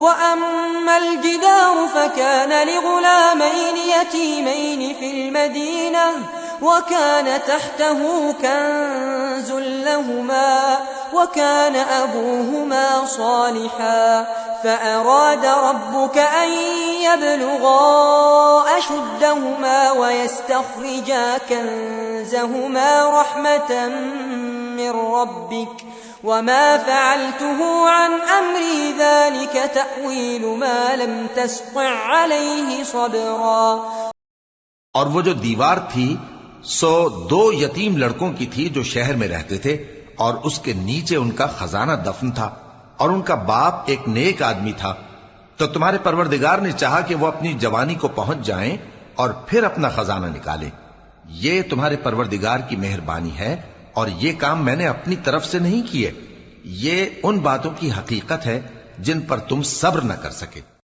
وَأَمَّا الْجِدَارُ فَكَانَ لِغُلَامَيْنِ يَتِيمَيْنِ فِي الْمَدِينَةِ وَكَانَ تَحْتَهُ كَنزٌ لَّهُمَا وَكَانَ أَبُوهُمَا صَالِحًا فَأَرَادَ رَبُّكَ أَن يَبْلُغَا أَشُدَّهُمَا وَيَسْتَخْرِجَا كَنزَهُمَا رَحْمَةً مِّن رَّبِّكَ وَمَا فَعَلْتُهُ عَنْ أَمْرِي ذَلِكَ تَأْوِيلُ مَا لَمْ تَسْطِع عَلَيْهِ صَبْرًا۔ اور وہ جو دیوار تھی سو 2 یتیم لڑکوں کی تھی جو شہر میں رہتے تھے، اور اس کے نیچے ان کا خزانہ دفن تھا، اور ان کا باپ ایک نیک آدمی تھا۔ تو تمہارے پروردگار نے چاہا کہ وہ اپنی جوانی کو پہنچ جائیں اور پھر اپنا خزانہ نکالیں۔ یہ تمہارے پروردگار کی مہربانی ہے، اور یہ کام میں نے اپنی طرف سے نہیں کیے۔ یہ ان باتوں کی حقیقت ہے جن پر تم صبر نہ کر سکے۔